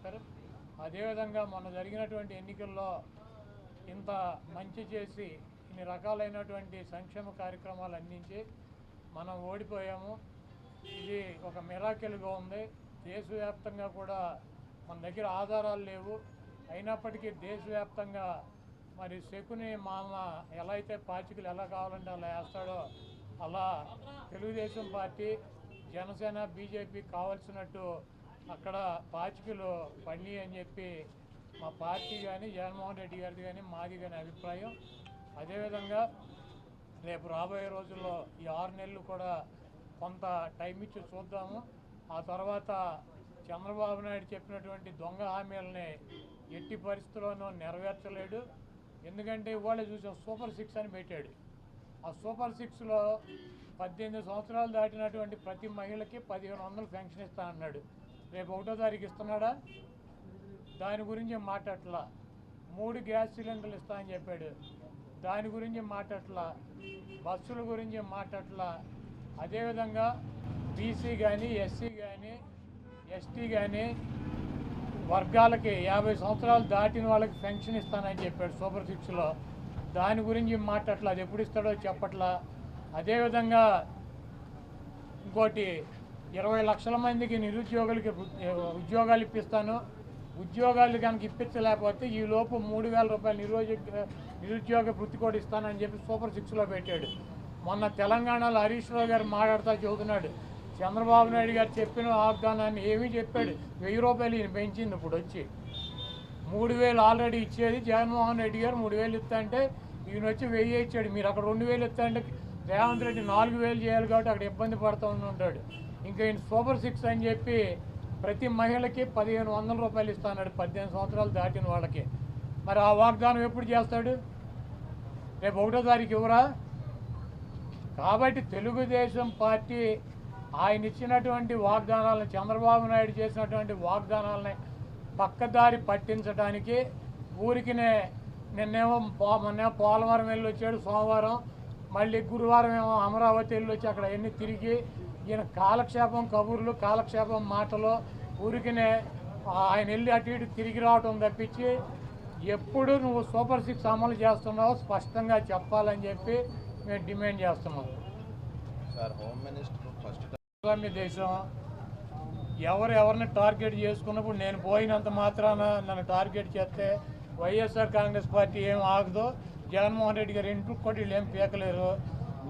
చేశారు. అదేవిధంగా మొన్న జరిగినటువంటి ఎన్నికల్లో ఇంత మంచి చేసి ఇన్ని రకాలైనటువంటి సంక్షేమ కార్యక్రమాలు అందించి మనం ఓడిపోయాము. ఇది ఒక మిరాకిల్గా ఉంది. దేశవ్యాప్తంగా కూడా మన దగ్గర ఆధారాలు లేవు, అయినప్పటికీ దేశవ్యాప్తంగా మరి శకుని మామ ఎలా అయితే పాచికలు ఎలా కావాలంటే అలా వేస్తాడో అలా తెలుగుదేశం పార్టీ, జనసేన, బీజేపీ కావాల్సినట్టు అక్కడ పాచికలు పండి అని చెప్పి మా పార్టీ కానీ జగన్మోహన్ రెడ్డి గారిది కానీ మాది కానీ అభిప్రాయం. అదేవిధంగా రేపు రాబోయే రోజుల్లో ఈ 6 నెలలు కూడా కొంత టైం ఇచ్చి చూద్దాము. ఆ తర్వాత చంద్రబాబు నాయుడు చెప్పినటువంటి దొంగ హామీలని ఎట్టి పరిస్థితుల్లోనూ నెరవేర్చలేడు. ఎందుకంటే ఇవాళ చూసాం సూపర్ 6 అని పెట్టాడు. ఆ సూపర్ 6లో 18 సంవత్సరాలు దాటినటువంటి ప్రతి మహిళకి 1500 పెన్షన్ ఇస్తా అన్నాడు. రేపు 1వ తారీఖు ఇస్తున్నాడా? దాని గురించి మాట్లాడట్లా. 3 గ్యాస్ సిలిండర్లు ఇస్తా అని చెప్పాడు, దాని గురించి మాట్లాడట్లా. బస్సుల గురించి మాట్లాడట్లా. అదేవిధంగా బీసీ కానీ, ఎస్సీ కానీ, ఎస్టీ కానీ వర్గాలకి 50 సంవత్సరాలు దాటిన వాళ్ళకి పెన్షన్ ఇస్తానని చెప్పాడు సూపర్ 6లో. దాని గురించి మాట్లాడట్లా. అది ఎప్పుడు ఇస్తాడో చెప్పట్లా. అదేవిధంగా ఇంకోటి 20 లక్షల మందికి నిరుద్యోగులకి ఉద్యోగాలు ఇప్పిస్తాను. ఉద్యోగాలు కనుక ఇప్పించలేకపోతే ఈ లోపు 3000 రూపాయలు నిరుద్యోగ వృత్తి కూడా ఇస్తానని చెప్పి సూపర్ 6లో పెట్టాడు. మొన్న తెలంగాణలో హరీష్ రావు గారు మాట్లాడుతూ చెబుతున్నాడు, చంద్రబాబు నాయుడు గారు చెప్పిన వాగ్దానాన్ని ఏమీ చెప్పాడు. 1000 రూపాయలు ఈయన పెంచింది. ఇప్పుడు వచ్చి 3000 ఆల్రెడీ ఇచ్చేది జగన్మోహన్ రెడ్డి గారు 3000 ఇస్తా అంటే ఈయన వచ్చి 1000 ఇచ్చాడు. మీరు అక్కడ 2000 ఇస్తా అంటే రేవంత్ రెడ్డి 4000 చేయాలి కాబట్టి అక్కడ ఇబ్బంది పడుతూ ఉంటాడు. ఇంకా ఈయన సూపర్ 6 అని చెప్పి ప్రతి మహిళకి 1500 రూపాయలు ఇస్తాడు 18 సంవత్సరాలు దాటిన వాళ్ళకి. మరి ఆ వాగ్దానం ఎప్పుడు చేస్తాడు? రేపు 1వ తారీఖు ఇవ్వరా? కాబట్టి తెలుగుదేశం పార్టీ ఆయన ఇచ్చినటువంటి వాగ్దానాలను, చంద్రబాబు నాయుడు చేసినటువంటి వాగ్దానాలని పక్కదారి పట్టించడానికి ఊరికినే నిన్నేమో పోలవరం వెళ్ళి వచ్చాడు సోమవారం, మళ్ళీ గురువారం ఏమో అమరావతి వెళ్ళి వచ్చి అక్కడ ఎన్ని తిరిగి ఈయన కాలక్షేపం కబుర్లు, కాలక్షేపం మాటలు, ఊరికినే ఆయన వెళ్ళి అటు ఇటు తిరిగి రావటం తప్పించి ఎప్పుడు నువ్వు సూపర్ 6 అమలు చేస్తున్నావో స్పష్టంగా చెప్పాలని చెప్పి మేము డిమాండ్ చేస్తున్నాం. సార్, హోమ్ మినిస్టర్ ఫస్ట్ దేశం ఎవరిని టార్గెట్ చేసుకున్నప్పుడు నేను పోయినంత మాత్రాన నన్ను టార్గెట్ చేస్తే వైఎస్ఆర్ కాంగ్రెస్ పార్టీ ఏం ఆగదు. జగన్మోహన్ రెడ్డి గారు ఇంటికి కూడా వీళ్ళు ఏం పీకలేరు.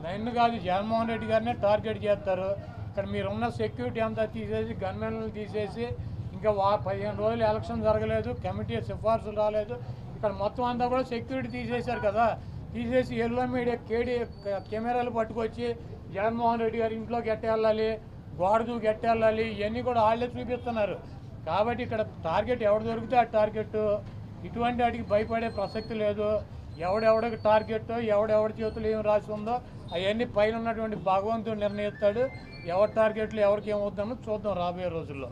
నన్ను కాదు, జగన్మోహన్ రెడ్డి గారినే టార్గెట్ చేస్తారు. ఇక్కడ మీరున్న సెక్యూరిటీ అంతా తీసేసి, గన్మెన్లు తీసేసి, ఇంకా 15 రోజులు ఎలక్షన్ జరగలేదు, కమిటీ సిఫార్సులు రాలేదు, ఇక్కడ మొత్తం అంతా కూడా సెక్యూరిటీ తీసేశారు కదా. తీసేసి ఎల్లో మీడియా కెమెరాలు పట్టుకొచ్చి జగన్మోహన్ రెడ్డి గారి ఇంట్లోకి ఎట్టేళ్ళాలి, గోడ దూకి ఎట్టేళ్ళాలి, ఇవన్నీ కూడా వాళ్ళే చూపిస్తున్నారు. కాబట్టి ఇక్కడ టార్గెట్ ఎవడు దొరికితే ఆ టార్గెట్, ఇటువంటి వాటికి భయపడే ప్రసక్తి లేదు. ఎవడెవడికి టార్గెట్, ఎవడెవడి చేతులు ఏం రాసి ఉందో అవన్నీ పైన ఉన్నటువంటి భగవంతుడు నిర్ణయిస్తాడు. ఎవరి టార్గెట్లు ఎవరికి ఏమవుతుందో చూద్దాం రాబోయే రోజుల్లో.